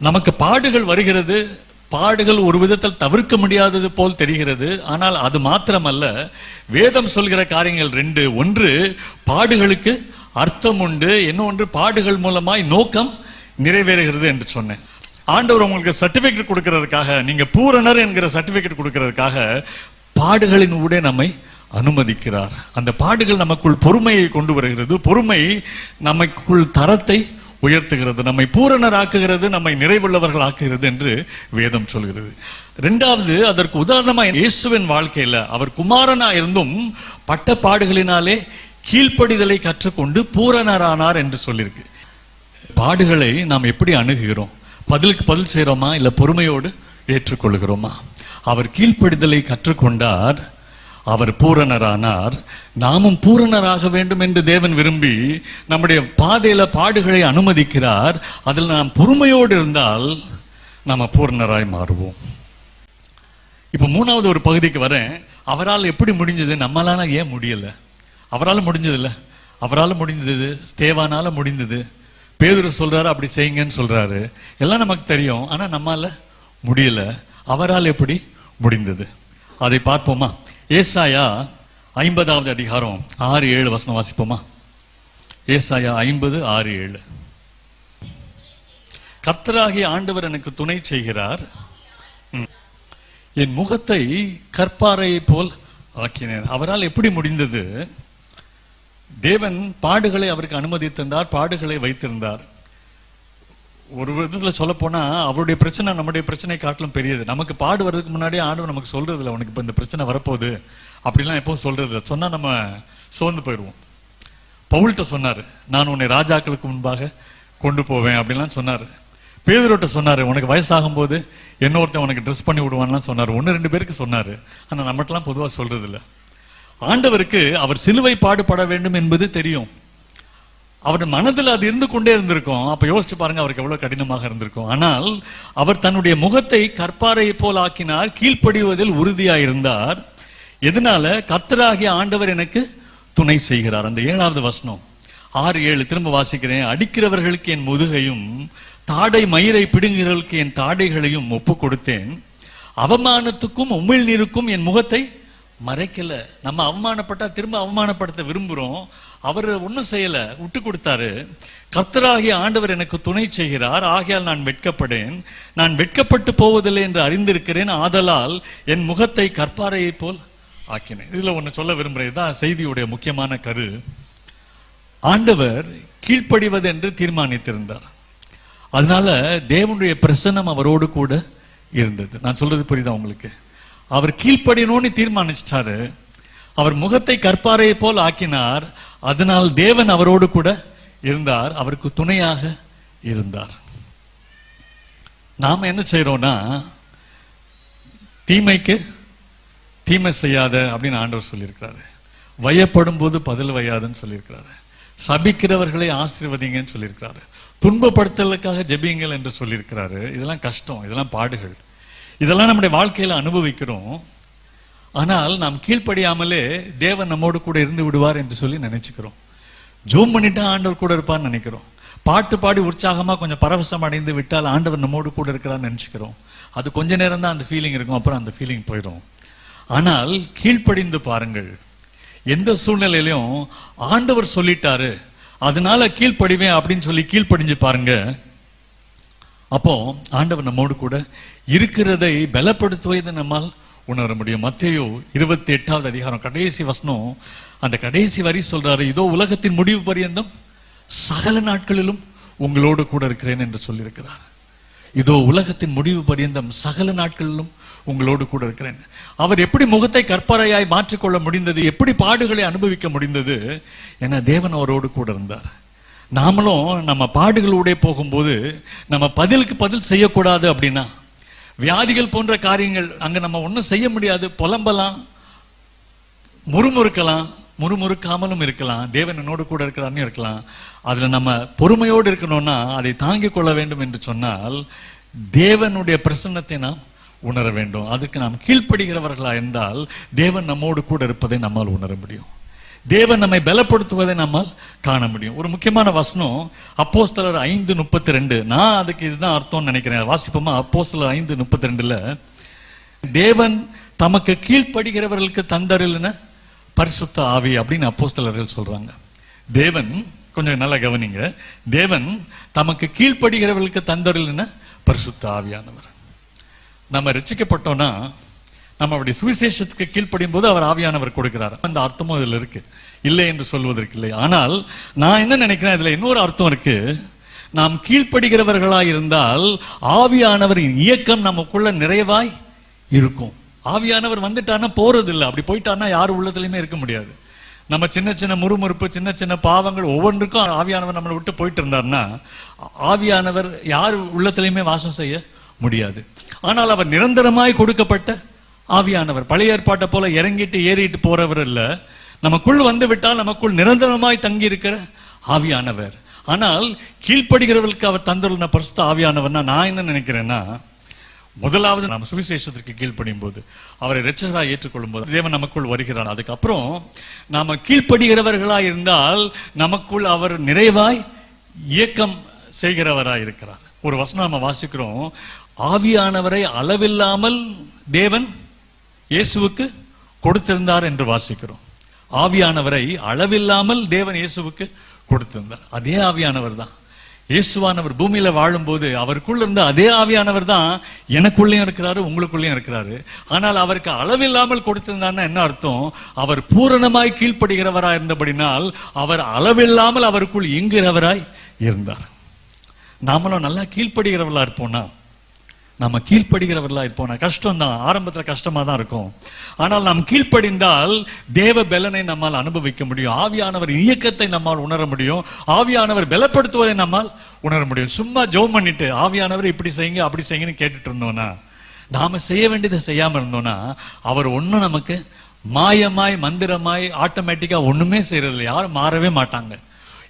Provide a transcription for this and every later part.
நமக்கு பாடுகள் வருகிறது. பாடுகள் ஒரு விதத்தில் தவிர்க்க முடியாதது போல் தெரிகிறது. ஆனால் அது மாத்திரமல்ல, வேதம் சொல்கிற காரியங்கள் ரெண்டு. ஒன்று, பாடுகளுக்கு அர்த்தம் உண்டு. இன்னொன்று, பாடுகள் மூலமாய் நோக்கம் நிறைவேறுகிறது என்று சொன்னேன். ஆண்டவர் உங்களுக்கு சர்டிபிகேட் கொடுக்கிறதுக்காக, நீங்க பூரணர் என்கிற சர்டிபிகேட் கொடுக்கிறதுக்காக பாடுகளின் ஊடே நம்மை அனுமதிக்கிறார். அந்த பாடுகள் நமக்குள் பொறுமையை கொண்டு வருகிறது. பொறுமை நமக்குள் தரத்தை உயர்த்துகிறது, நம்மை பூரணர் ஆக்குகிறது, நம்மை நிறைவுள்ளவர்கள் ஆக்குகிறது என்று வேதம் சொல்கிறது. இரண்டாவது, அதற்கு உதாரணமா இயேசுவின் வாழ்க்கையில அவர் குமாரனா இருந்தும் பட்ட பாடுகளினாலே கீழ்ப்படிதலை கற்றுக்கொண்டு பூரணரானார் என்று சொல்லியிருக்கு. பாடுகளை நாம் எப்படி அணுகுகிறோம்? பதிலுக்கு பதில் செய்கிறோமா, இல்லை பொறுமையோடு ஏற்றுக்கொள்கிறோமா? அவர் கீழ்ப்படிதலை கற்றுக்கொண்டார், அவர் பூரணரானார். நாமும் பூரணராக வேண்டும் என்று தேவன் விரும்பி நம்முடைய பாதையில பாடுகளை அனுமதிக்கிறார். அதில் நாம் பொறுமையோடு இருந்தால் நாம பூரணராய் மாறுவோம். இப்ப மூணாவது ஒரு பகுதிக்கு வரேன். அவரால் எப்படி முடிஞ்சது? நம்மளால ஏன் முடியல? அவரால் முடிஞ்சது இல்ல, அவரால் முடிந்தது, ஸ்தேவானால முடிந்தது. பேதுரு சொல்றாரு அப்படி செய்யுங்கன்னு சொல்றாரு, எல்லாம் நமக்கு தெரியும். ஆனா நம்மால முடியல. அவரால் எப்படி முடிந்தது? அதை பார்ப்போமா? ஏசாயா 50வது அதிகாரம் 6-7 வசனம் வாசிப்போமா? ஏசாயா 50:6-7. கர்த்தராகிய ஆண்டவர் எனக்கு துணை செய்கிறார், என் முகத்தை கற்பாறையை போல் ஆக்கினேன். அவரால் எப்படி முடிந்தது? தேவன் பாடுகளை அவருக்கு அனுமதித்திருந்தார், பாடுகளை வைத்திருந்தார். ஒரு விதத்துல சொல்ல போனா அவருடைய பிரச்சனை நம்முடைய பிரச்சனை காட்டிலும் பெரியது. நமக்கு பாடு வர்றதுக்கு முன்னாடியே ஆண்டவர் நமக்கு சொல்றது இல்லை, உனக்கு இப்ப இந்த பிரச்சனை வரப்போகுது அப்படிலாம் எப்பவும் சொல்றது இல்லை. சொன்னா நம்ம சோர்ந்து போயிடுவோம். பவுல்கிட்ட சொன்னாரு, நான் உன்னை ராஜாக்களுக்கு முன்பாக கொண்டு போவேன் அப்படின்லாம் சொன்னாரு. பேதுருட்ட சொன்னாரு, உனக்கு வயசாகும் போது இன்னொருத்தன் உனக்கு ட்ரெஸ் பண்ணி விடுவான்லாம் சொன்னாரு. 1-2 பேருக்கு சொன்னாரு. ஆனா நம்மட்டெல்லாம் பொதுவா சொல்றது இல்லை. ஆண்டவருக்கு அவர் சிலுவை பாடுபட வேண்டும் என்பது தெரியும். அவர் மனதில் அது இருந்து கொண்டே இருந்திருக்கும். அப்ப யோசிச்சு பாருங்க, அவருக்கு எவ்வளவு கடினமாக இருந்திருக்கும். ஆனால் அவர் தன்னுடைய முகத்தை கற்பாறையை போல் ஆக்கினார், கீழ்ப்படிவதில் உறுதியாயிருந்தார். எதனால? கர்த்தராகிய ஆண்டவர் எனக்கு துணை செய்கிறார். அந்த 7வது வசனம் 6-7 திரும்ப வாசிக்கிறேன். அடிக்கிறவர்களுக்கு என் முதுகையும் தாடை மயிரை பிடுங்குகிறவர்களுக்கு என் தாடைகளையும் ஒப்பு கொடுத்தேன். அவமானத்துக்கும் உமிழ்நீருக்கும் என் முகத்தை மறைக்கல. நம்ம அவமானப்பட்டா திரும்ப அவமானப்படுத்த விரும்புறோம். அவர் ஒன்னும் செய்யல, விட்டு கொடுத்தாரு. கர்த்தராகிய ஆண்டவர் எனக்கு துணை செய்கிறார், ஆகையால் நான் வெட்கப்படேன். நான் வெட்கப்பட்டு போவதில்லை என்று அறிந்திருக்கிறேன். ஆதலால் என் முகத்தை கற்பாறையை போல் ஆக்கினேன். இதுல ஒன்னு சொல்ல விரும்புறேன். இதுதான் செய்தியுடைய முக்கியமான கரு. ஆண்டவர் கீழ்ப்படிவது என்று தீர்மானித்திருந்தார். அதனால தேவனுடைய பிரசன்னம் அவரோடு கூட இருந்தது. நான் சொல்றது புரியுதா உங்களுக்கு? அவர் கீழ்ப்படியணும்னு தீர்மானிச்சிட்டாரு. அவர் முகத்தை கற்பாறையை போல் ஆக்கினார். அதனால் தேவன் அவரோடு கூட இருந்தார், அவருக்கு துணையாக இருந்தார். நாம என்ன செய்யறோம்னா, தீமைக்கு தீமை செய்யாத அப்படின்னு ஆண்டவர் சொல்லியிருக்கிறாரு. வயப்படும் போது பதில் வையாதுன்னு சொல்லியிருக்கிறாரு. சபிக்கிறவர்களை ஆசீர்வதிங்கன்னு சொல்லியிருக்கிறாரு. துன்பப்படுத்தலுக்காக ஜெபியுங்கள் என்று சொல்லியிருக்கிறாரு. இதெல்லாம் கஷ்டம், இதெல்லாம் பாடுகள், இதெல்லாம் நம்முடைய வாழ்க்கையில அனுபவிக்கிறோம். ஆனால் நாம் கீழ்ப்படியாமலே தேவன் நம்மோடு கூட இருந்து விடுவார் என்று சொல்லி நினைச்சுக்கிறோம். ஜோம் பண்ணிட்டா ஆண்டவர் கூட இருப்பார்னு நினைக்கிறோம். பாட்டு பாடி உற்சாகமா கொஞ்சம் பரவசம் அடைந்து விட்டால் ஆண்டவர் நம்மோடு கூட இருக்கிறான்னு நினைச்சுக்கிறோம். அது கொஞ்ச நேரம் தான் அந்த ஃபீலிங் இருக்கும், அப்புறம் அந்த ஃபீலிங் போயிடும். ஆனால் கீழ்ப்படிந்து பாருங்கள். எந்த சூழ்நிலையிலும் ஆண்டவர் சொல்லிட்டாரு, அதனால கீழ்ப்படிவேன் அப்படின்னு சொல்லி கீழ்ப்படிஞ்சு பாருங்க. அப்போ ஆண்டவர் நம்மோடு கூட இருக்கிறதை பலப்படுத்துவதை நம்மால் உணர முடியும். மத்தேயு 28வது அதிகாரம் கடைசி வசனம், அந்த கடைசி வரி சொல்றாரு, இதோ உலகத்தின் முடிவு பரியந்தம் சகல நாட்களிலும் உங்களோடு கூட இருக்கிறேன் என்று சொல்லியிருக்கிறார். இதோ உலகத்தின் முடிவு பரியந்தம் சகல நாட்களிலும் உங்களோடு கூட இருக்கிறேன். அவர் எப்படி முகத்தை கற்பாறையாய் மாற்றிக்கொள்ள முடிந்தது? எப்படி பாடுகளை அனுபவிக்க முடிந்தது? என தேவன் அவரோடு கூட இருந்தார். நாமளும் நம்ம பாடுகளோட போகும்போது நம்ம பதிலுக்கு பதில் செய்யக்கூடாது. அப்படின்னா வியாதிகள் போன்ற காரியங்கள் அங்க நம்ம ஒன்றும் செய்ய முடியாது. புலம்பலாம், முறுமுறுக்கலாம், முறுமுறுக்காமலும் இருக்கலாம். தேவன் என்னோடு கூட இருக்கிறான்னு இருக்கலாம். அதுல நம்ம பொறுமையோடு இருக்கணும்னா அதை தாங்கிக் கொள்ள வேண்டும் என்று சொன்னால் தேவனுடைய பிரசன்னத்தை நாம் உணர வேண்டும். அதுக்கு நாம் கீழ்ப்படுகிறவர்களா இருந்தால் தேவன் நம்மோடு கூட இருப்பதை நம்மால் உணர முடியும். தேவன் நம்மை பலப்படுத்துவதை நம்மால் காண முடியும். ஒரு முக்கியமான வசனம் அப்போஸ்தலர் 5:32. நான் அதுக்கு இதுதான் அர்த்தம்னு நினைக்கிறேன். வாசிப்போமா? அப்போஸ்தலர் 5:32. தேவன் தமக்கு கீழ்ப்படுகிறவர்களுக்கு தந்தருளின பரிசுத்த ஆவி அப்படின்னு அப்போஸ்தலர்கள் சொல்றாங்க. தேவன், கொஞ்சம் நல்லா கவனிங்க, தேவன் தமக்கு கீழ்ப்படுகிறவர்களுக்கு தந்தருளின பரிசுத்த ஆவியானவர். நம்ம ரட்சிக்கப்பட்டோம்னா நம்ம அப்படி சுவிசேஷத்துக்கு கீழ்ப்படியும் போது அவர் ஆவியானவர் கொடுக்கிறார். அந்த அர்த்தமும் இதுல இருக்கு, இல்லை என்று சொல்வதற்கு இல்லை. ஆனால் நான் என்ன நினைக்கிறேன், இதுல இன்னொரு அர்த்தம் இருக்கு. நாம் கீழ்ப்படுகிறவர்களாய் இருந்தால் ஆவியானவரின் இயக்கம் நமக்குள்ள நிறைவாய் இருக்கும். ஆவியானவர் வந்துட்டானா போறது இல்லை, அப்படி போயிட்டானா யார் உள்ளத்துலயுமே இருக்க முடியாது. நம்ம சின்ன சின்ன முறுமுறுப்பு, சின்ன சின்ன பாவங்கள் ஒவ்வொன்றுக்கும் ஆவியானவர் நம்மளை விட்டு போயிட்டு இருந்தார்னா ஆவியானவர் யார் உள்ளத்திலையுமே வாசம் செய்ய முடியாது. ஆனால் அவர் நிரந்தரமாய் கொடுக்கப்பட்ட ஆவியானவர். பழைய ஏற்பாட்டை போல இறங்கிட்டு ஏறிட்டு போறவர் இல்ல, நமக்குள் வந்து விட்டால் நமக்குள் நிரந்தரமாய் தங்கி இருக்கிற ஆவியானவர். ஆனால் கீழ்ப்படுகிறவர்களுக்கு அவர் தந்துள்ள பரிசுத்த ஆவியானவர்னா நான் என்ன நினைக்கிறேன்னா, முதலாவது நாம் சுவிசேஷத்திற்கு கீழ்ப்படியும் போது, அவரை இரட்சகராய் ஏற்றுக்கொள்ளும் போது தேவன் நமக்குள் வருகிறார். அதுக்கப்புறம் நாம கீழ்ப்படுகிறவர்களாய் இருந்தால் நமக்குள் அவர் நிறைவாய் இயக்கம் செய்கிறவராய் இருக்கிறார். ஒரு வசனம் நம்ம வாசிக்கிறோம், ஆவியானவரை அளவில்லாமல் தேவன் இயேசுவுக்கு கொடுத்திருந்தார் என்று வாசிக்கிறோம். ஆவியானவரை அளவில்லாமல் தேவன் இயேசுவுக்கு கொடுத்திருந்தார். அதே ஆவியானவர் தான் இயேசுவானவர் பூமியில வாழும்போது அவருக்குள்ள இருந்த அதே ஆவியானவர் தான் எனக்குள்ளேயும் இருக்கிறாரு, உங்களுக்குள்ளேயும் இருக்கிறாரு. ஆனால் அவருக்கு அளவில்லாமல் கொடுத்திருந்தார்னா என்ன அர்த்தம்? அவர் பூரணமாய் கீழ்ப்படுகிறவராய் இருந்தபடினால் அவர் அளவில்லாமல் அவருக்குள் இயங்குகிறவராய் இருந்தார். நாமளும் நல்லா கீழ்ப்படுகிறவர்களா இருப்போம்னா, நம்ம கீழ்ப்படுகிறவர்களா இருப்போம்னா, கஷ்டம் தான், ஆரம்பத்துல கஷ்டமா தான் இருக்கும். ஆனால் நாம் கீழ்ப்படிந்தால் தேவ பலனை நம்மால் அனுபவிக்க முடியும். ஆவியானவர் இயக்கத்தை நம்மால் உணர முடியும். ஆவியானவர் பலப்படுத்துவதை நம்மால் உணர முடியும். சும்மா ஜெபம் பண்ணிட்டு ஆவியானவர் இப்படி செய்யுங்க அப்படி செய்யுங்கன்னு கேட்டுட்டு இருந்தோம்னா, நாம செய்ய வேண்டியதை செய்யாம இருந்தோம்னா, அவர் ஒன்னும் நமக்கு மாயமாய் மந்திரமாய் ஆட்டோமேட்டிக்கா ஒண்ணுமே செய்யறதில்லை. யாரும் மாறவே மாட்டாங்க.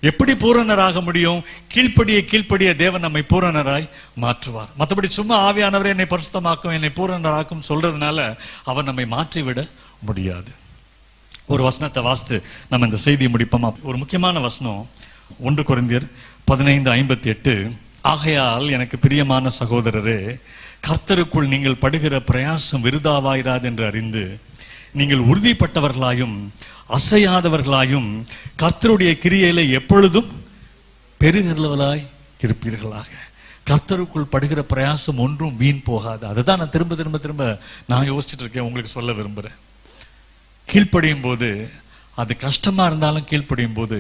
எப்படி பூரணராக முடியும்? கீழ்ப்படிய தேவன் நம்மை பூரணராய் மாற்றுவார். மற்றபடி சும்மா ஆவியானவரை என்னை பரிசுத்தமாக்கும், என்னை பூரணராக்கும் சொல்றதுனால அவர் நம்மை மாற்றிவிட முடியாது. ஒரு வசனத்தை வாசித்து நம்ம இந்த செய்தியை முடிப்போமா? ஒரு முக்கியமான வசனம் 1 கொரிந்தியர் 15:58. ஆகையால் எனக்கு பிரியமான சகோதரரே, கர்த்தருக்குள் நீங்கள் படுகிற பிரயாசம் விருதாவாயிராது என்று அறிந்து நீங்கள் உறுதிப்பட்டவர்களாயும் அசையாதவர்களாயும் கர்த்தருடைய கிரியையில எப்பொழுதும் பெருகிறவர்களாய் இருப்பீர்களாக. கர்த்தருக்குள் படுகிற பிரயாசம் ஒன்றும் வீண் போகாது. அதுதான் நான் திரும்ப திரும்ப திரும்ப நான் யோசிச்சுட்டு இருக்கேன், உங்களுக்கு சொல்ல விரும்புறேன். கீழ்ப்படியும் போது, அது கஷ்டமா இருந்தாலும் கீழ்ப்படியும் போது,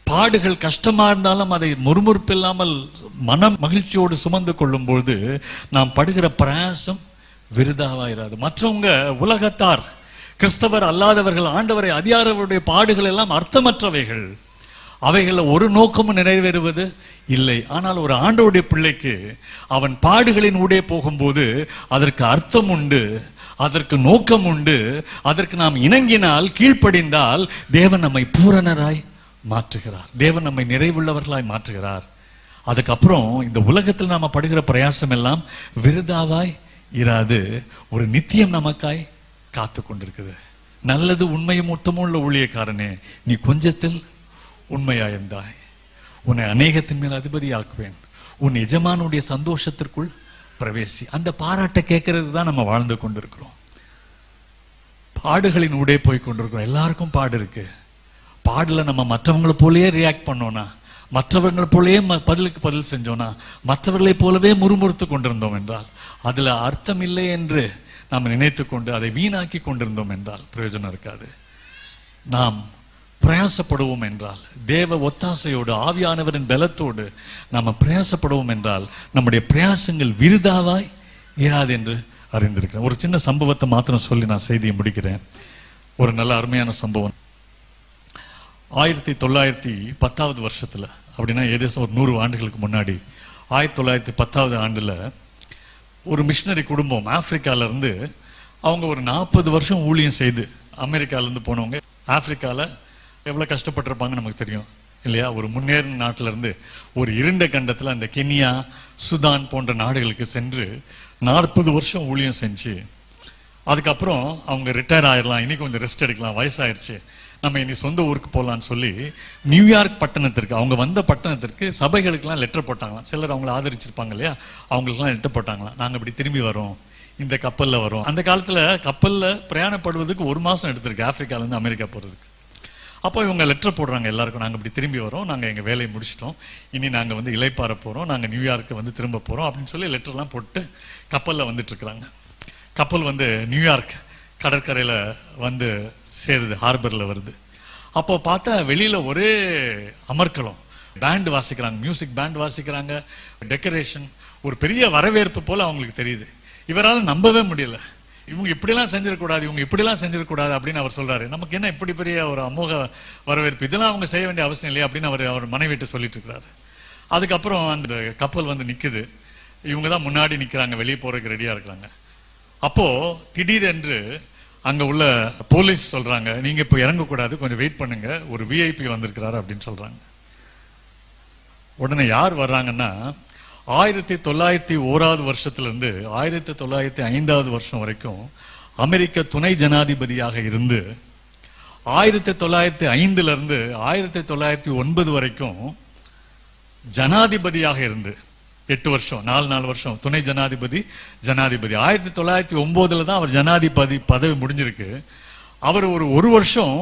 பாடுகள் கஷ்டமா இருந்தாலும் அதை முறுமுறுப்பு இல்லாமல் மன மகிழ்ச்சியோடு சுமந்து கொள்ளும் பொழுது நாம் படுகிற பிரயாசம் விருதாவாயிராது. மற்றவங்க உலகத்தார், கிறிஸ்தவர் அல்லாதவர்கள், ஆண்டவரை அதிகாரவருடைய பாடுகள் எல்லாம் அர்த்தமற்றவைகள். அவைகள ஒரு நோக்கமும் நிறைவேறுவது இல்லை. ஆனால் ஒரு ஆண்டவருடைய பிள்ளைக்கு அவன் பாடுகளின் ஊடே போகும்போது அதற்கு அர்த்தம் உண்டு, அதற்கு நோக்கம் உண்டு. அதற்கு நாம் இணங்கினால், கீழ்ப்படிந்தால் தேவன் நம்மை பூரணராய் மாற்றுகிறார். தேவன் நம்மை நிறைவுள்ளவர்களாய் மாற்றுகிறார். அதுக்கப்புறம் இந்த உலகத்தில் நாம படுகிற பிரயாசம் எல்லாம் விருதாவாய் இராது. ஒரு நித்தியம் நமக்காய் காத்து கொண்டிருக்குது. நல்லது உண்மையும் மொத்தமும் உள்ள ஊழியக்காரனே, நீ கொஞ்சத்தில் உண்மையாயிருந்தாய், உன்னை அநேகத்தின் மேல் அதிபதியாக்குவேன், உன் எஜமானுடைய சந்தோஷத்திற்குள் பிரவேசி. அந்த பாராட்டை கேட்கறது தான் நம்ம வாழ்ந்து கொண்டிருக்கிறோம். பாடுகளின் ஊடே போய் கொண்டிருக்கிறோம். எல்லாருக்கும் பாடு இருக்கு. பாடல நம்ம மற்றவங்களை போலயே ரியாக்ட் பண்ணோம்னா, மற்றவர்களை போலயே பதிலுக்கு பதில் செஞ்சோம்னா, மற்றவர்களை போலவே முறுமுறுத்து கொண்டிருந்தோம் என்றால், அதுல அர்த்தம் இல்லை என்று நாம் நினைத்து கொண்டு அதை வீணாக்கி கொண்டிருந்தோம் என்றால் பிரயோஜனம் இருக்காது. நாம் பிரயாசப்படுவோம் என்றால், தேவ ஒத்தாசையோடு ஆவியானவரின் பலத்தோடு நாம் பிரயாசப்படுவோம் என்றால் நம்முடைய பிரயாசங்கள் விருதாவாய் இராது என்று அறிந்திருக்கிறேன். ஒரு சின்ன சம்பவத்தை மாத்திரம் சொல்லி நான் செய்தியை முடிக்கிறேன். ஒரு நல்ல அருமையான சம்பவம். 1910 வருஷத்துல, அப்படின்னா ஏதேசம் ஒரு 100 ஆண்டுகளுக்கு முன்னாடி, 1910 ஆண்டுல ஒரு மிஷினரி குடும்பம் ஆப்பிரிக்கால இருந்து, அவங்க ஒரு 40 வருஷம் ஊழியம் செய்து அமெரிக்கால இருந்து போனவங்க. ஆப்பிரிக்கால எவ்வளவு கஷ்டப்பட்டிருப்பாங்க நமக்கு தெரியும் இல்லையா? ஒரு முன்னேறின நாட்டில இருந்து ஒரு இருண்ட கண்டத்துல அந்த கென்யா, சுதான் போன்ற நாடுகளுக்கு சென்று 40 வருஷம் ஊழியம் செஞ்சு அதுக்கப்புறம் அவங்க ரிட்டையர் ஆயிடலாம், இன்னைக்கு கொஞ்சம் ரெஸ்ட் எடுக்கலாம், வயசாயிருச்சு, நம்ம இனி சொந்த ஊருக்கு போகலான்னு சொல்லி நியூயார்க் பட்டணத்திற்கு, அவங்க வந்த பட்டணத்திற்கு சபைகளுக்கெல்லாம் லெட்டர் போட்டாங்களாம். சிலர் அவங்களை ஆதரிச்சிருப்பாங்க இல்லையா, அவங்களுக்குலாம் லெட்டர் போட்டாங்களாம், நாங்கள் இப்படி திரும்பி வரோம், இந்த கப்பலில் வரோம். அந்த காலத்தில் கப்பலில் பிரயாணப்படுவதற்கு 1 மாதம் எடுத்திருக்கு ஆப்பிரிக்காலேருந்து அமெரிக்கா போகிறதுக்கு. அப்போ இவங்க லெட்டர் போடுறாங்க எல்லாருக்கும், நாங்கள் இப்படி திரும்பி வரோம், நாங்கள் எங்கள் வேலையை முடிச்சிட்டோம், இனி நாங்கள் வந்து இளைப்பாற போகிறோம், நாங்கள் நியூயார்க்கு வந்து திரும்ப போகிறோம் அப்படின்னு சொல்லி லெட்டர்லாம் போட்டு கப்பலில் வந்துட்டுருக்குறாங்க. கப்பல் வந்து நியூயார்க் கடற்கரையில் வந்து சேருது, ஹார்பரில் வருது. அப்போ பார்த்தா வெளியில் ஒரே அமர்க்களம், பேண்டு வாசிக்கிறாங்க, மியூசிக் பேண்ட் வாசிக்கிறாங்க, டெக்கரேஷன், ஒரு பெரிய வரவேற்பு போல் அவங்களுக்கு தெரியுது. இவரால் நம்பவே முடியல, இவங்க இப்படிலாம் செஞ்சிடக்கூடாது, இவங்க இப்படிலாம் செஞ்சிடக்கூடாது அப்படின்னு அவர் சொல்றாரு. நமக்கு என்ன இப்படி பெரிய ஒரு அமோக வரவேற்பு, இதெல்லாம் அவங்க செய்ய வேண்டிய அவசியம் இல்லையா அப்படின்னு அவர் மனைவிட்டு சொல்லிட்டு இருக்கிறாரு. அதுக்கப்புறம் அந்த கப்பல் வந்து நிற்குது, இவங்க தான் முன்னாடி நிற்கிறாங்க, வெளியே போறதுக்கு ரெடியா இருக்கிறாங்க. அப்போ திடீரென்று அங்க உள்ள போலீஸ் சொல்றாங்க, நீங்க இப்போ இறங்கக்கூடாது, கொஞ்சம் வெயிட் பண்ணுங்க, ஒரு விஐபி வந்திருக்கிறாரு அப்படின்னு சொல்றாங்க. உடனே யார் வர்றாங்கன்னா 1901 வருஷத்திலிருந்து 1905 வருஷம் வரைக்கும் அமெரிக்க துணை ஜனாதிபதியாக இருந்து 1905 இருந்து 1909 வரைக்கும் ஜனாதிபதியாக இருந்து 8 வருஷம் 4 வருஷம் துணை ஜனாதிபதி. 1909 தான் அவர் ஜனாதிபதி பதவி முடிஞ்சிருக்கு. அவர் ஒரு வருஷம்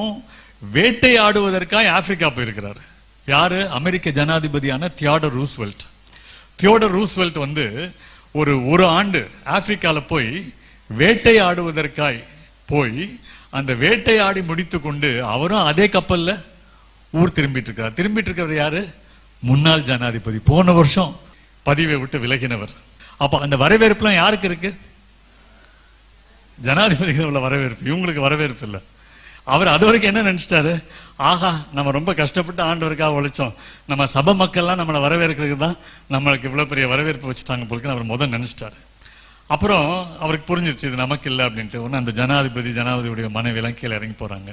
வேட்டையாடுவதற்காக ஆப்பிரிக்கா போயிருக்கிறார். யாரு? அமெரிக்க ஜனாதிபதியான தியோடர் ரூஸ்வெல்ட் வந்து ஒரு ஆண்டு ஆப்பிரிக்கால போய் வேட்டையாடுவதற்காய் போய் அந்த வேட்டையாடி முடித்து கொண்டு அவரும் அதே கப்பல்ல ஊர் திரும்பிட்டு இருக்கிறார். யாரு? முன்னாள் ஜனாதிபதி, போன வருஷம் பதவியை விட்டு விலகினவர். அப்ப அந்த வரவேற்புலாம் யாருக்கு இருக்கு? ஜனாதிபதிக்கு உள்ள வரவேற்பு, இவங்களுக்கு வரவேற்பு இல்லை. அவர் அது வரைக்கும் என்ன நினைச்சிட்டாரு? ஆஹா, நம்ம ரொம்ப கஷ்டப்பட்டு ஆண்டவருக்காக உழைச்சோம், நம்ம சபை மக்கள்லாம் நம்மளை வரவேற்கிறதுக்கு தான் நம்மளுக்கு இவ்வளவு பெரிய வரவேற்பு வச்சுட்டாங்க போலுக்கு அவர் முதல் நினைச்சிட்டாரு. அப்புறம் அவருக்கு புரிஞ்சிருச்சு இது நமக்கு இல்லை அப்படின்ட்டு. ஒன்று அந்த ஜனாதிபதியுடைய மனைவியெல்லாம் கீழே இறங்கி போறாங்க.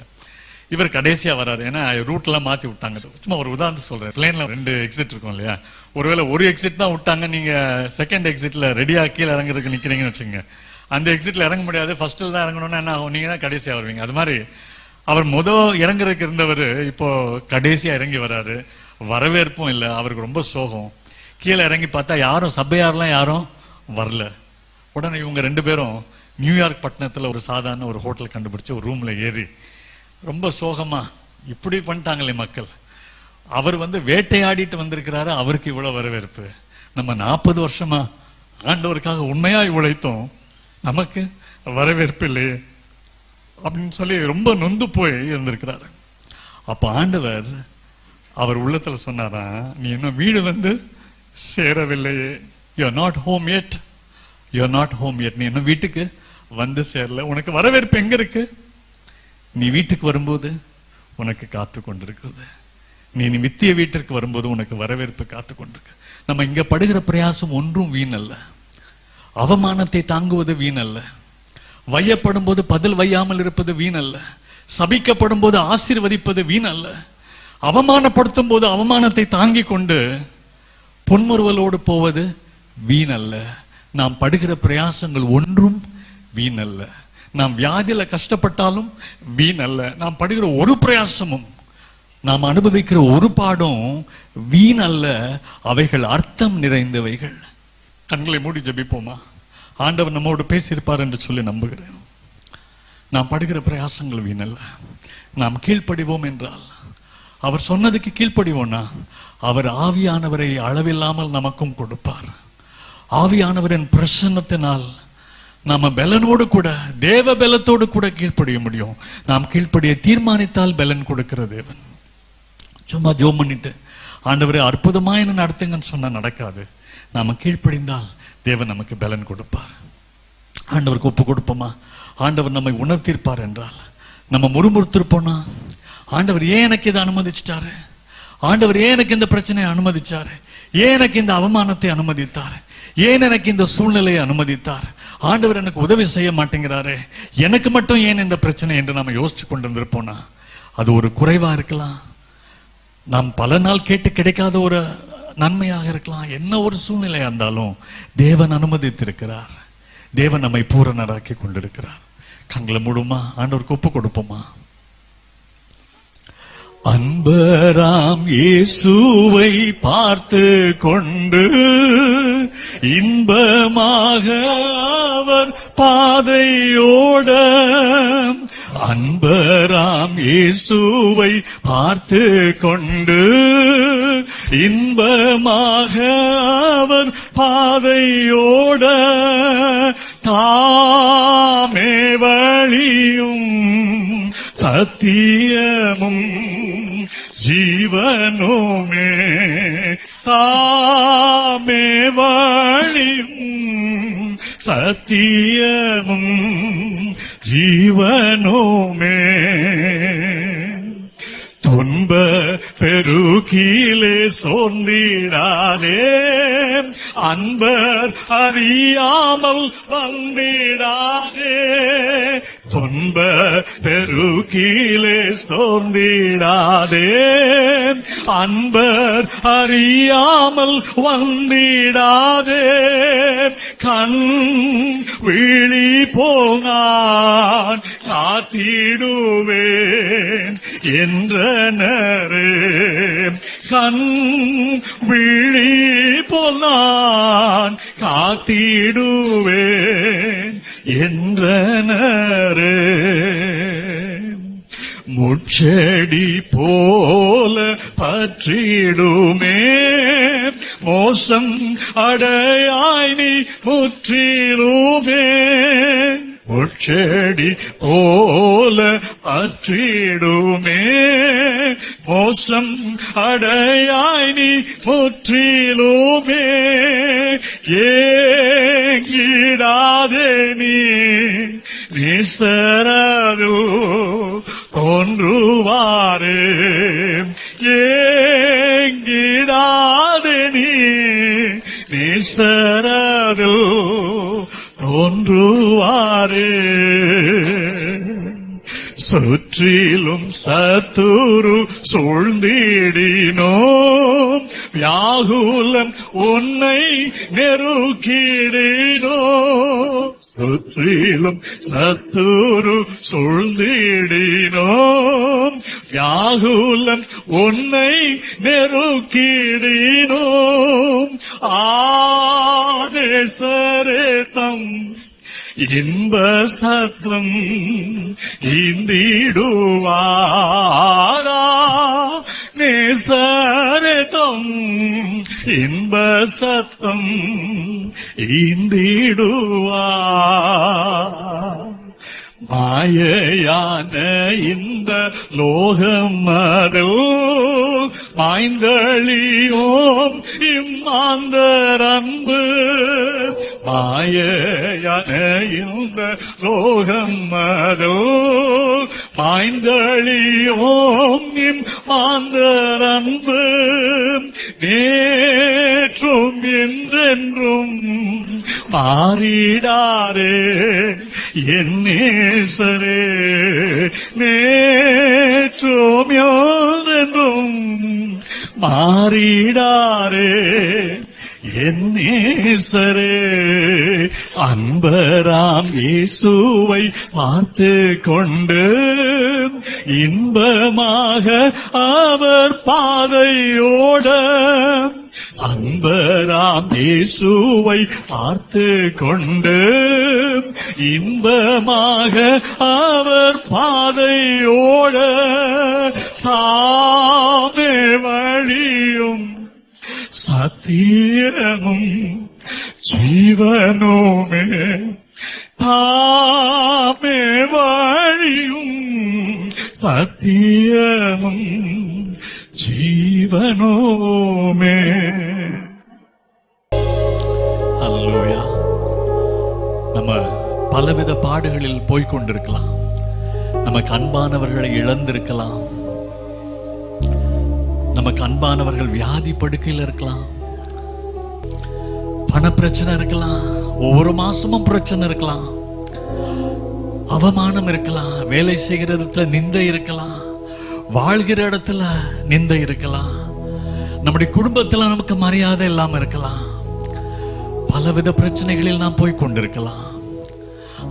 இவர் கடைசியா வர்றாரு. ஏன்னா ரூட்லாம் மாத்தி விட்டாங்க. சும்மா ஒரு உதாரணம் சொல்றேன். பிளேன்ல 2 எக்ஸிட் இருக்கும் இல்லையா, ஒருவேளை ஒரு எக்ஸிட் தான் விட்டாங்க, நீங்க செகண்ட் எக்ஸிட்ல ரெடியா கீழே இறங்குறதுக்கு நிக்கிறீங்கன்னு வச்சுங்க, அந்த எக்ஸிட்ல இறங்க முடியாது, ஃபர்ஸ்ட்ல தான் இறங்கணும்னா என்ன ஆகும்? நீங்க தான் கடைசியா வருவீங்க. அது மாதிரி அவர் இறங்குறதுக்கு இருந்தவர் இப்போ கடைசியா இறங்கி வர்றாரு. வரவேற்பும் இல்லை, அவருக்கு ரொம்ப சோகம். கீழே இறங்கி பார்த்தா சபையாரெல்லாம் யாரும் வரல. உடனே இவங்க 2 பேரும் நியூயார்க் பட்டணத்துல ஒரு சாதாரண ஒரு ஹோட்டல் கண்டுபிடிச்சு ஒரு ரூம்ல ஏறி ரொம்ப சோகமா, இப்படி பண்ணிட்டாங்களே மக்கள், அவர் வேட்டையாடிட்டு வந்திருக்கிறாரு, அவருக்கு இவ்வளவு வரவேற்பு, நம்ம 40 வருஷமா ஆண்டவருக்காக உண்மையாய் உழைத்தோம், நமக்கு வரவேற்பு இல்லையே அப்படின்னு சொல்லி ரொம்ப நொந்து போய் இருந்திருக்கிறாரு. அப்ப ஆண்டவர் அவர் உள்ளத்துல சொன்னாரா, நீ இன்னும் வீடு சேரவில்லையே, you are not home yet, நீ இன்னும் வீட்டுக்கு சேரல, உனக்கு வரவேற்பு எங்க இருக்கு? நீ வீட்டுக்கு வரும்போது உனக்கு காத்து கொண்டிருக்கிறது, நீ நித்திய வீட்டிற்கு வரும்போது உனக்கு வரவேற்பு காத்து கொண்டிருக்கு. நம்ம இங்க படுகிற பிரயாசம் ஒன்றும் வீண் அல்ல, அவமானத்தை தாங்குவது வீண் அல்ல, வையப்படும் போது பதில் வையாமல் இருப்பது வீண் அல்ல, சபிக்கப்படும் போது ஆசீர்வதிப்பது வீண் அல்ல, அவமானப்படுத்தும் போது அவமானத்தை தாங்கி கொண்டு பொன்முறுவலோடு போவது வீண் அல்ல. நாம் படுகிற பிரயாசங்கள் ஒன்றும் வீண் அல்ல, நாம் வியாதியில கஷ்டப்பட்டாலும் வீண் அல்ல, நாம் படுகிற ஒரு பிரயாசமும், நாம் அனுபவிக்கிற ஒரு பாடும் வீண் அல்ல, அவைகள் அர்த்தம் நிறைந்தவைகள். கண்களை மூடி ஜெபிப்போமா? ஆண்டவர் நம்மோடு பேசியிருப்பார் என்று சொல்லி நம்புகிறேன். நாம் படுகிற பிரயாசங்கள் வீணல்ல, நாம் கீழ்ப்படிவோம் என்றால், அவர் சொன்னதுக்கு கீழ்ப்படிவோம்னா, அவர் ஆவியானவரை அளவில்லாமல் நமக்கும் கொடுப்பார். ஆவியானவரின் பிரசன்னத்தினால் நாம பலனோடு கூட, தேவ பலத்தோடு கூட கீழ்ப்படிய முடியும். நாம் கீழ்ப்படிய தீர்மானித்தால் பலன் கொடுக்கிற தேவன். சும்மா ஜோம் பண்ணிட்டு ஆண்டவரே அற்புதமா என்ன நடத்துங்கன்னு சொன்னா நடக்காது. நாம கீழ்ப்படிந்தால் தேவன் நமக்கு பலன் கொடுப்பார். ஆண்டவருக்கு ஒப்பு கொடுப்போமா? ஆண்டவர் நம்மை உணர்த்திருப்பார் என்றால் நம்ம முறுமுறுத்திருப்போம்னா, ஆண்டவர் ஏன் எனக்கு இதை அனுமதிச்சிட்டாரு, ஆண்டவர் ஏன் எனக்கு இந்த பிரச்சனையை அனுமதிச்சாரு, ஏன் எனக்கு இந்த அவமானத்தை அனுமதித்தார், ஏன் எனக்கு இந்த சூழ்நிலையை அனுமதித்தார், ஆண்டவர் எனக்கு உதவி செய்ய மாட்டேங்கிறாரு, எனக்கு மட்டும் ஏன் இந்த பிரச்சனை என்று நாம யோசிச்சு கொண்டிருந்திருப்போம்னா, அது ஒரு குறைவா இருக்கலாம், நாம் பல நாள் கேட்டு கிடைக்காத ஒரு நன்மையாக இருக்கலாம். என்ன ஒரு சூழ்நிலையா இருந்தாலும் தேவன் அனுமதித்திருக்கிறார், தேவன் நம்மை பூரணராக்கி கொண்டிருக்கிறார். கண்களை மூடுமா? ஆண்டவருக்கு ஒப்பு கொடுப்போமா? அன்பராம் இயேசுவை பார்த்து கொண்டு இன்பமாக அவர் பாதையோட, அன்பராம் இயேசுவை பார்த்து கொண்டு இன்பமாக அவர் பாதையோட, தாமே வழியும் சத்தியமும் ஜீவனுமே, தாமே வழியும் சத்தியமும் ஜீவனுமே, துன்ப பெருகிலே சோர்ந்திடாதே, அன்பர் அறியாமல் வந்திடாதே, துன்ப பெருகிலே சோர்ந்திடாதே, அன்பர் அறியாமல் வந்திடாதே, கண் விழி போனான் காத்திடுவேன் என்றனரே, கண் விழி போனான் காத்திடுவேன் என்றனரே, முச்செடி போல பற்றிடுமே, மோசம் அடையாய் நீ முற்றிடுமே, முச்செடி போல பற்றிடுமே, மோசம் அடையாய் நீ முற்றிலுமே, ஏங்கிடாதே நீ நிசரது தோன்றுவாரே, ஏங்கிடாதே நீ நிசரது தோன்றுவாரே, சுற்றிலும் சத்துரு சூழ்ந்திடினோம், வியாகுலம் உன்னை நெருக்கிடினோ, சுற்றிலும் சத்துரு சூழ்ந்திடினோம், வியாகுலம் உன்னை நெருக்கிடினோம், ஆதேசரேதம் இன்ப சத்தம் இந்திடுவாரா, நேசரேதம் இன்ப சத்தம் இந்திடுவார், மாயையான இந்த லோகம் அதில் மாய்ந்தளியோம் இம்மாந்தர் அன்பு, மாயையான இந்த லோகம் அதில் மாய்ந்தளியோம் இம்மாந்தர் அன்பு, நேற்றும் என்றென்றும் மாறிடாரே என் நேசரே, நேற்றும் என்றும் மாறிடாரே என் நேசரே, அன்பராம் இயேசுவை பார்த்து கொண்டு இன்பமாக அவர் பாதையோட, அன்பராம் இயேசுவை பார்த்து கொண்டு இன்பமாக அவர் பாதையோட, தாமே வழியும் சத்தியமும் ஜீவனுமே, தாமே வழியும் சத்தியமும் ஜீவனோமே. அல்லேலூயா. நம்ம பலவித பாடுகளில் போய்கொண்டிருக்கலாம், நமக்கு அன்பானவர்களை இழந்திருக்கலாம், நமக்கு அன்பானவர்கள் வியாதி படுக்கையில் இருக்கலாம், பண பிரச்சனை இருக்கலாம், ஒவ்வொரு மாசமும் பிரச்சனை இருக்கலாம், அவமானம் இருக்கலாம், வேலை செய்கிற இடத்துல நிந்தை இருக்கலாம், வாழ்கிற இடத்துல நிந்தை இருக்கலாம், நம்முடைய குடும்பத்தில் நமக்கு மரியாதை இல்லாம இருக்கலாம், பலவித பிரச்சனைகளில் நாம் போய் கொண்டிருக்கலாம்.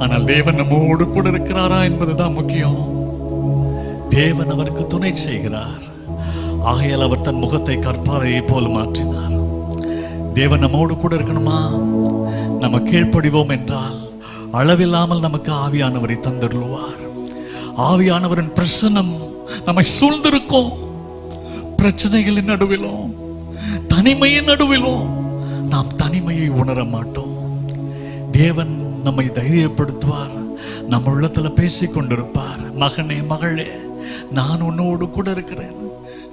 ஆனால் தேவன் நம்மோடு கூட இருக்கிறாரா என்பதுதான் முக்கியம். தேவன் அவருக்கு துணை செய்கிறார். ஆகையால் அவர் தன் முகத்தை கற்பாறையை போல் மாற்றினார். தேவன் நம்மோடு கூட இருக்கணுமா? நம்ம கீழ்ப்படிவோம் என்றால் அளவில்லாமல் நமக்கு ஆவியானவரை தந்தருள்வார். ஆவியானவரின் பிரசன்னம் நம்மை சூழ்ந்திருக்கும். பிரச்சனைகளின் நடுவிலும் தனிமையின் நடுவிலும் நாம் தனிமையை உணர மாட்டோம். தேவன் நம்மை தைரியப்படுத்துவார். நம்ம உள்ளத்துல பேசிக் கொண்டிருப்பார். மகனே, மகளே, நான் உன்னோடு கூட இருக்கிறேன்.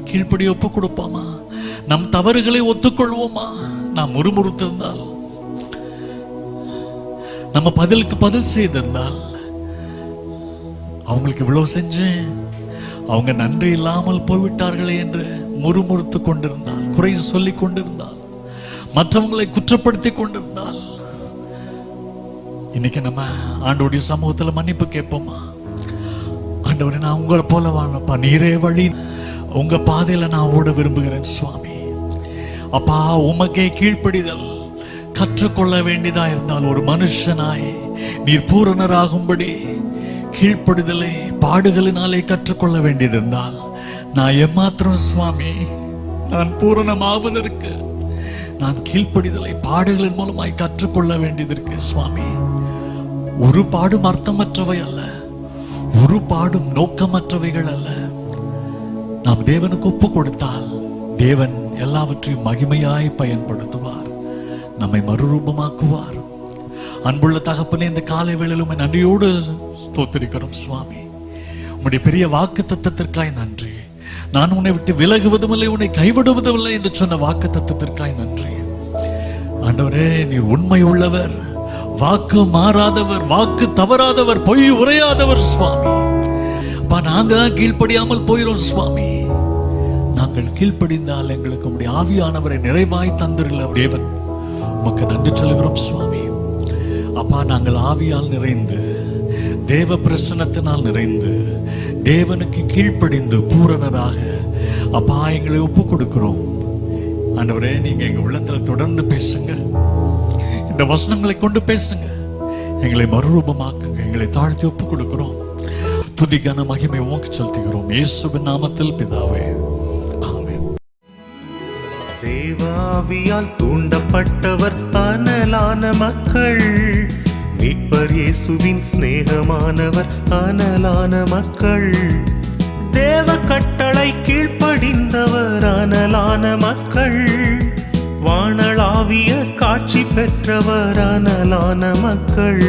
கீழ்ப்படி ஒப்பு கொடுப்போமா? நம் தவறுகளை ஒத்துக்கொள்வோமா? நாம் முறுமுறுத்திருந்தால், நம்ம பதிலுக்கு பதில் செய்திருந்தால், அவங்களுக்கு இவ்வளவு செஞ்சேன், அவங்க நன்றி இல்லாமல் போய்விட்டார்களே என்று முறுமுறுத்து கொண்டிருந்தால், குறை சொல்லிக் கொண்டிருந்தால், மற்றவங்களை குற்றப்படுத்தி கொண்டிருந்தால், இன்னைக்கு நம்ம ஆண்டவருடைய சமூகத்தில் மன்னிப்பு கேட்போமா? ஆண்டவரே, நான் உங்களை போல வாழப்பா, நீரே வழி, உங்க பாதையில நான் ஓட விரும்புகிறேன் சுவாமி. அப்பா, உமக்கே கீழ்ப்படிதல் கற்றுக்கொள்ள வேண்டியதா இருந்தால், ஒரு மனுஷனாய் நீர் பூரணராகும்படி கீழ்ப்படிதலை பாடுகளினாலே கற்றுக்கொள்ள வேண்டியிருந்தால், நான் ஏமாத்திரம் சுவாமி, நான் பூரணமாவதற்கு நான் கீழ்ப்படிதலை பாடுகளின் மூலமாய் கற்றுக்கொள்ள வேண்டியதற்கு சுவாமி. ஒரு பாடும் அர்த்தமற்றவை அல்ல, ஒரு பாடும் நோக்கமற்றவைகள் அல்ல. நாம் தேவனுக்கு ஒப்பு கொடுத்தால் தேவன் எல்லாவற்றையும் மகிமையாய் பயன்படுத்துவார், நம்மை மறுரூபமாக்குவார். அன்புள்ள தகப்பனே, இந்த காலை வேளையிலும் நன்றியோடு ஸ்தோத்திரிக்கிறோம் சுவாமி. உம்முடைய பெரிய வாக்கு தத்தத்திற்காய் நன்றி. நான் உன்னை விட்டு விலகுவதும் இல்லை, உன்னை கைவிடுவதும் இல்லை என்று சொன்ன வாக்கு தத்தத்திற்காய் நன்றி. ஆண்டவரே, நீர் உண்மை உள்ளவர், வாக்கு மாறாதவர், வாக்கு தவறாதவர், பொய் உரையாதவர் சுவாமி. நாங்க தான் கீழ்ப்படியாமல் போயிடும் சுவாமி. நாங்கள் கீழ்ப்படிந்தால் எங்களுக்கு உம்முடைய ஆவியானவரை நிறைவாய் தந்திருக்கிற தேவன், உமக்கு நன்றி சொல்கிறோம் சுவாமி. அப்பா, நாங்கள் ஆவியால் நிறைந்து, தேவ பிரசன்னத்தினால் நிறைந்து, தேவனுக்கு கீழ்ப்படிந்து பூரணராக அப்பா எங்களை ஒப்பு கொடுக்கிறோம். ஆண்டவரே, நீங்க எங்க உள்ளத்துல தொடர்ந்து பேசுங்க, இந்த வசனங்களை கொண்டு பேசுங்க, எங்களை மறுரூபமாக்குங்க. எங்களை தாழ்த்தி ஒப்பு கொடுக்கிறோம். துதி கன மகிமை உமக்கு செலுத்துகிறோம், இயேசுவின் நாமத்தில் பிதாவே, ஆமென். தேவாவியால் தூண்டப்பட்டவர் அனலான மக்கள், மீட்பர் இயேசுவின் சிநேகமானவர் அனலான மக்கள். தேவ கட்டளை கீழ்ப்படிந்தவர் அனலான மக்கள், வானளாவிய காட்சி பெற்றவர் அனலான மக்கள்.